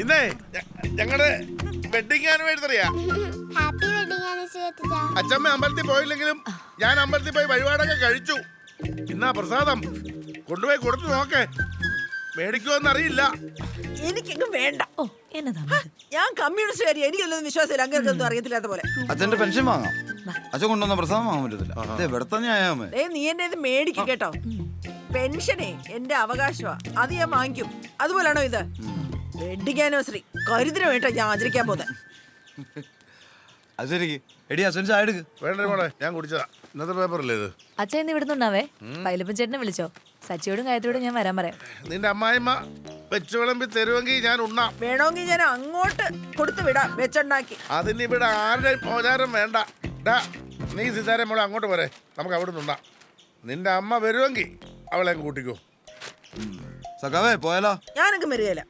ഇന്നേ ഞങ്ങളുടെ വെഡിങ് ആനിവേഴ്സറിയാ. Happy wedding anniversary. അച്ഛമ്മ അമ്പലത്തിൽ പോയില്ലെങ്കിലും ഞാൻ അമ്പലത്തിൽ പോയി വഴിപാടൊക്കെ കഴിച്ചു. ഇന്നാ പ്രസാദം കൊണ്ടുപോയി കൊടുത്തു നോക്കേ, മേടിക്കുമെന്നറിയില്ല. എനിക്കെങ്ങും വേണ്ട. ഓ എന്നതാ ഞാൻ കമ്മ്യൂണിസ്റ്റുകാരി, എനിക്കൊന്നും വിശ്വാസമില്ല. അങ്ങനെയൊന്നും അറിയത്തില്ലാത്ത പോലെ. അച്ഛന്റെ പെൻഷൻ വാങ്ങാം, അച്ഛൻ കൊണ്ടുവന്ന പ്രസാദം വാങ്ങാൻ പറ്റത്തില്ല. ഇവിടത്തെ ന്യായമേ. നീ എന്നെ ഇത് മേടിക്കും കേട്ടോ. പെൻഷനേ എന്റെ അവകാശമാ, അത് ഞാൻ വാങ്ങിക്കും. അതുപോലാണോ ഇത്? വെഡിങ് ആനിവേഴ്സറി കരുതിന് വേണ്ട ഞാൻ ആചരിക്കാൻ പോകുന്നത്. അത് ശരി. എടി അച്ഛൻ ചായ എടുക്ക്. വേണ്ട മോളെ, ഞാൻ കുടിച്ചതാ. ഇന്നത്തെ പേപ്പറല്ലേ ഇത്? അച്ഛൻ ഇന്ന് ഇവിടുന്നുണ്ടാവേ. പൈലപ്പൻ ചേട്ടനെ വിളിച്ചോ. സച്ചിയോടും ഗായത്രിയോടും ഞാൻ വരാൻ പറയാം. നിന്റെ അമ്മായിമ്മ വെച്ച് വിളമ്പി തരുമെങ്കിൽ ഞാൻ ഉണ്ണാം. വേണമെങ്കിൽ ഞാൻ അങ്ങോട്ട് കൊടുത്തു വിടാം വെച്ചുണ്ടാക്കി. അതിന് ഇവിടെ ആരുടെയും മോചാരം വേണ്ട. നീ സിതാരെ മോളെ അങ്ങോട്ട് പോരെ, നമുക്ക് അവിടെ നിന്നുണ്ടാ. നിന്റെ അമ്മ വരുമെങ്കിൽ അവളെ കൂട്ടിക്കോ. സഖാവേ പോയാലോ? ഞാനൊക്കെ വരികയില്ല.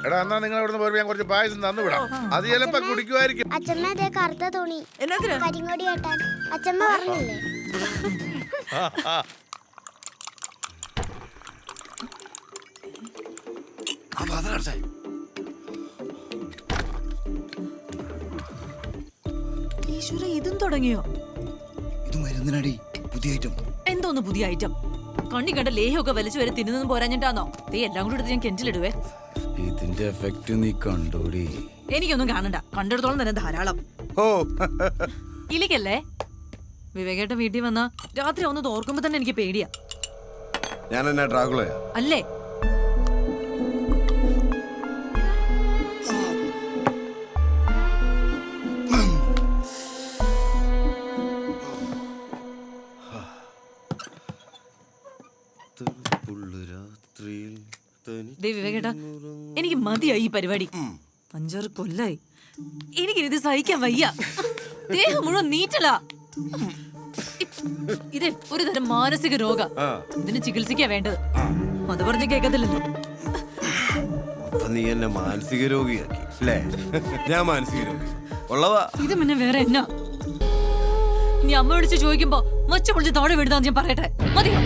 എടാ എന്നാ നിങ്ങൾ അവിടെ പോയി ഞാൻ കുറച്ച് പായസം തന്നു വിടാം. അത് ചിലപ്പോ കുടിക്കുമായിരിക്കും. അച്ഛമ്മ അതേ കറുത്ത തുണി എന്നാത്തിനാ? കരിങ്ങോടി കെട്ടാൻ അച്ഛമ്മ പറഞ്ഞില്ലേ? ഈശ്വര, ഇതും തുടങ്ങിയോ? ഇത് മരുന്നിനടി പുതിയ ഐറ്റം. എന്തോന്ന് പുതിയ ഐറ്റം? കണ്ണി കണ്ട ലേഹമൊക്കെ വലിച്ചു വരെ തിന്നൊന്നും പോരാഞ്ഞിട്ടാന്നോ? നീ എല്ലാം കൂടി എടുത്ത് ഞാൻ കെഞ്ചിലിടുവേ. ഇതിന്റെ എഫക്റ്റ് നീ കണ്ടോടി? എനിക്കൊന്നും കാണണ്ട, കണ്ടെടുത്തോളം തന്നെ ധാരാളം. ഓ ഇലിക്കല്ലേ വിവേകേട്ടൻ വീട്ടിൽ വന്നാ രാത്രി ഒന്ന് ഓർക്കുമ്പോ തന്നെ എനിക്ക് പേടിയാ. ഞാൻ എന്നാ ഡ്രാഗുളയാ? അല്ലേ? വിവേകേട്ടാ, എനിക്ക് മതിയായി ഈ പരിപാടി. 5-6 കൊല്ലായി. എനിക്കിത് സഹിക്കാൻ വയ്യ. ദേഹം മുഴുവൻ നീറ്റലാ. ഇത് ഒരു തരം മാനസിക രോഗ. ഇതിന് ചികിത്സിക്കാ വേണ്ടത്. അത് പറഞ്ഞ് കേൾക്കത്തില്ലല്ലോ. നീ എന്നെ മാനസിക രോഗിയാക്കി അല്ലേ? ഞാൻ മാനസിക രോഗി ഉള്ളവാ. ഇത് പിന്നെ വേറെ എന്നാ? നീ അമ്മ വിളിച്ച് ചോദിക്കുമ്പോ മച്ച പൊളിച്ച് താഴെ വിടുതാന്ന് ഞാൻ പറയട്ടെ, മതിയോ?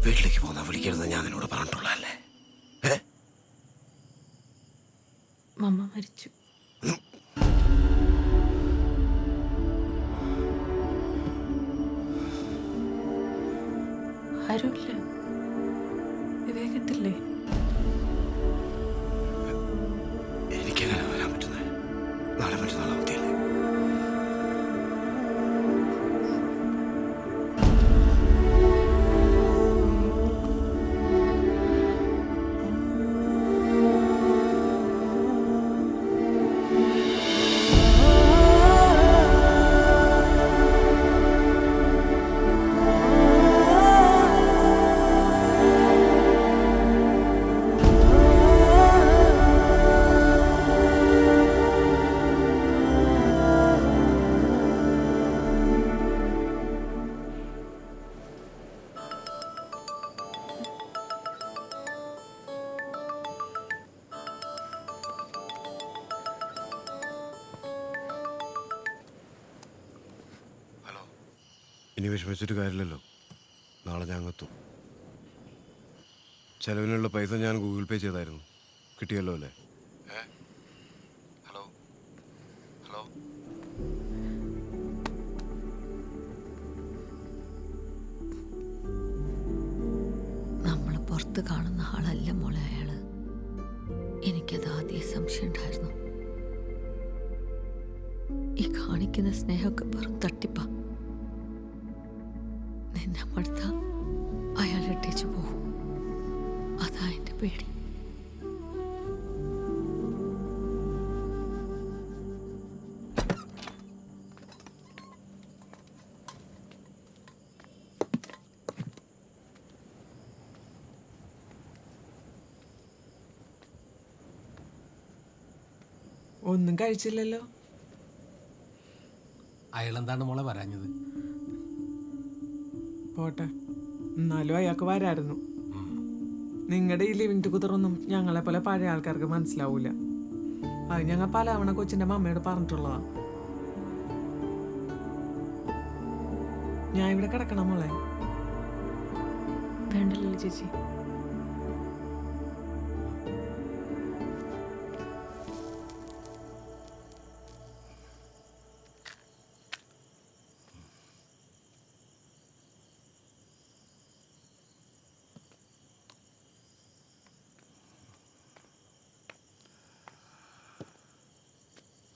വീട്ടിലേക്ക് പോന്നാ വിളിക്കരുത് ഞാൻ നിന്നോട് പറഞ്ഞിട്ടുള്ളതല്ലേ? മമ്മ മരിച്ചു. ആരുമില്ല. വിവേകത്തില്ലേ? എനിക്കെങ്ങനെ വരാൻ പറ്റുന്നേ? നാളെ മറ്റന്നാളെ അവധിയല്ലേ? ഇനി വിഷമിച്ചിട്ട് കാര്യമില്ലല്ലോ. നാളെ ഞാൻ എത്തും. ചെലവിനുള്ള പൈസ ഞാൻ ഗൂഗിൾ പേ ചെയ്തായിരുന്നു. കിട്ടിയല്ലോ അല്ലേ? Hello hello. നമ്മൾ പുറത്ത് കാണുന്ന ആളല്ല മോളെ അയാള്. എനിക്കത് ആദ്യം സംശയം ഉണ്ടായിരുന്നു. ഈ കാണിക്കുന്ന സ്നേഹമൊക്കെ വെറും തട്ടിപ്പാ. നിന്നെ മടുത്ത അയാൾ ഇട്ടേച്ചു പോകും. അതാ എന്റെ പേടി. ഒന്നും കഴിച്ചില്ലല്ലോ. അയാളെന്താണ് മോളെ വരാഞ്ഞത്? പോട്ടെ, എന്നാലും അയാൾക്ക് വരായിരുന്നു. നിങ്ങളുടെ ഈ ലിവിങ് ടുഗദർ ഒന്നും ഞങ്ങളെ പോലെ പഴയ ആൾക്കാർക്ക് മനസ്സിലാവൂല. അത് ഞങ്ങൾ പലവണ കൊച്ചിന്റെ മമ്മയോട് പറഞ്ഞിട്ടുള്ളതാ. ഞാൻ ഇവിടെ കിടക്കണം മോളെ. വേണ്ടല്ലോ ചേച്ചി.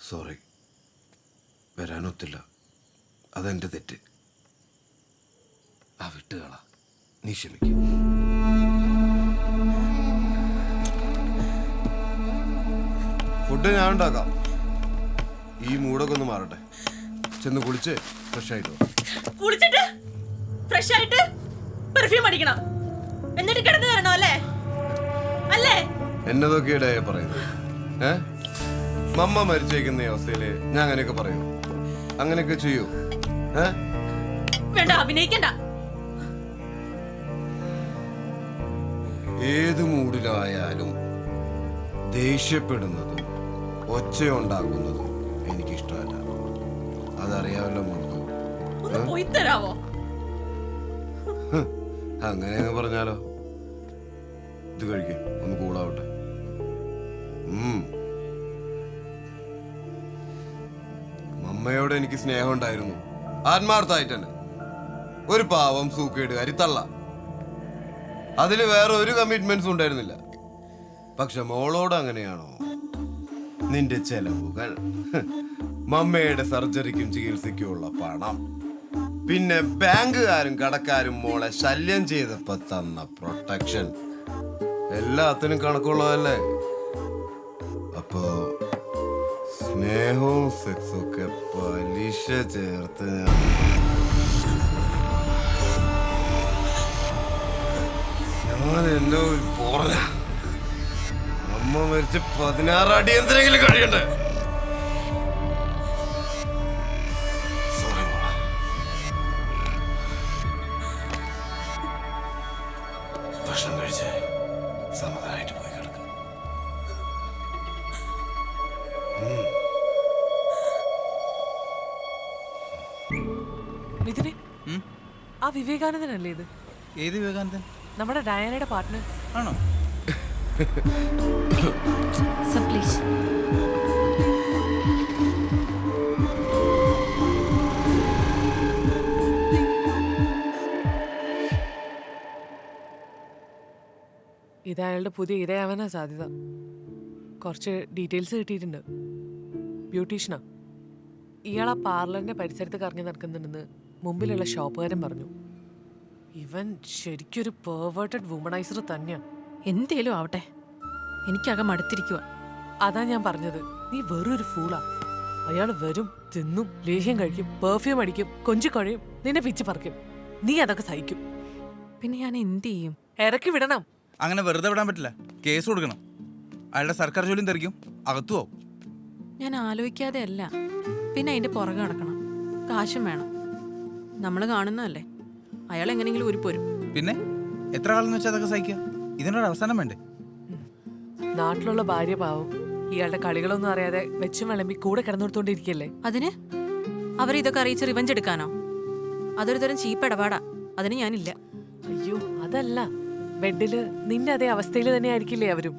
സോറി, വരാനൊത്തില്ല. അതെന്റെ തെറ്റ്. ആ വിട്ടുകള, നീ ക്ഷമിക്കും. ഫുഡ് ഞാൻ ഉണ്ടാക്കാം. ഈ മൂടൊക്കെ ഒന്ന് മാറട്ടെ. ചെന്ന് കുളിച്ച് ഫ്രഷ് ആയിട്ട് വാ. കുളിച്ചിട്ട് ഫ്രഷ് ആയിട്ട് പെർഫ്യൂം അടിക്കണം, എന്നിട്ട് കിടന്നു തരണോ അല്ലേ? അല്ലേ? എന്നതൊക്കെയുടെ പറയുന്നത്? മമ്മ മരിച്ചേക്കുന്ന അവസ്ഥയില് ഞാൻ അങ്ങനെയൊക്കെ പറയൂ? അങ്ങനെയൊക്കെ ചെയ്യൂ? വേണ്ട, അഭിനയിക്കണ്ട. ഏത് മൂഡിലായാലും ദേഷ്യപ്പെടുന്നതും ഒച്ചയുണ്ടാക്കുന്നതും എനിക്കിഷ്ടമല്ല. അതറിയാമല്ലോ മുമ്പ്. ഒന്ന് പോയി തരാവോ? അങ്ങനെ പറഞ്ഞാലോ? ഇത് കഴിക്കേ, ഒന്ന് കൂളാവട്ടെ. മമ്മയോട് എനിക്ക് സ്നേഹം ഉണ്ടായിരുന്നു, ആത്മാർത്ഥമായിട്ട് തന്നെ. ഒരു പാവം സൂക്കേടുകാരി തള്ള. അതില് വേറെ ഒരു കമ്മിറ്റ്മെന്റ്സും ഉണ്ടായിരുന്നില്ല. പക്ഷെ മോളോട് അങ്ങനെയാണോ? നിന്റെ ചെലവുകൾ, മമ്മയുടെ സർജറിക്കും ചികിത്സയ്ക്കും ഉള്ള പണം, പിന്നെ ബാങ്കുകാരും കടക്കാരും മോളെ ശല്യം ചെയ്തപ്പോ തന്ന പ്രൊട്ടക്ഷൻ, എല്ലാത്തിനും കണക്കുള്ളതല്ലേ? അപ്പോ സ്നേഹവും സെക്സും ഒക്കെ പലിശ ചേർത്ത് ഞാൻ എന്നെ പോറ അമ്മ മരിച്ച് 16 അടി എന്തെങ്കിലും കഴിയണ്ടേ? ഭക്ഷണം കഴിച്ച് സമാധാനമായിട്ട് പോയി കിടക്കും. മിഥുനെ, ആ വിവേകാനന്ദനല്ലേ ഇത്? ഏത് വിവേകാനന്ദൻ? നമ്മുടെ ഡയാനയുടെ പാർട്ട്ണർ ആണോ? Sir please. ഇത് അയാളുടെ പുതിയ ഇരയാവാനാ സാധ്യത. കുറച്ച് ഡീറ്റെയിൽസ് കിട്ടിയിട്ടുണ്ട്. ബ്യൂട്ടീഷ്യനാ. ഇയാൾ ആ പാർലറിന്റെ പരിസരത്ത് കറങ്ങി നടക്കുന്നുണ്ടെന്ന് മുമ്പിലുള്ള ഷോപ്പുകാരൻ പറഞ്ഞു. ഇവൻ ശരിക്കൊരു പെർവേർട്ടഡ് വുമണൈസർ തന്നെയാ. എന്തേലും ആവട്ടെ, എനിക്കകം മടുത്തിരിക്കുക. അതാ ഞാൻ പറഞ്ഞത്, നീ വെറൊരു ഫൂളാ. അയാൾ വരും, തിന്നും, ലേഹ്യം കഴിക്കും, പെർഫ്യൂം അടിക്കും, കൊഞ്ചിക്കൊഴയും, നിന്നെ പിച്ച് പറിക്കും. നീ അതൊക്കെ സഹിക്കും. പിന്നെ ഞാൻ എന്ത് ചെയ്യും? ഇറക്കി വിടണം. അങ്ങനെ വെറുതെ വിടാൻ പറ്റില്ല, കേസ് കൊടുക്കണം. അയാളുടെ സർക്കാർ ജോലിയും തെറിക്കും, അകത്തു ആവും. ഞാൻ ആലോചിക്കാതെ അല്ല, പിന്നെ അതിന്റെ പുറകെ നടക്കണം, കാശും വേണം. നമ്മൾ കാണുന്നതല്ലേ, അയാൾ എങ്ങനെയെങ്കിലും ഉരുപ്പോരും. പിന്നെ എത്ര കാലം എന്ന് വെച്ചാൽ അതൊക്കെ സഹിക്കുക? ഇതിനൊരു അവസാനം വേണ്ടേ? നാട്ടിലുള്ള ഭാര്യ പാവം ഇയാളുടെ കളികളൊന്നും അറിയാതെ വെച്ചും വിളമ്പി കൂടെ കിടന്നുകൊടുത്തോണ്ടിരിക്കല്ലേ. അതിന് അവരിതൊക്കെ അറിയിച്ച് റിവഞ്ച് എടുക്കാനോ? അതൊരു തരം ചീപ്പ് ഇടപാടാ. അതിന് ഞാനില്ല. അയ്യോ അതല്ല, ബെഡില് നിന്റെ അതേ അവസ്ഥയിൽ തന്നെ ആയിരിക്കില്ലേ അവരും.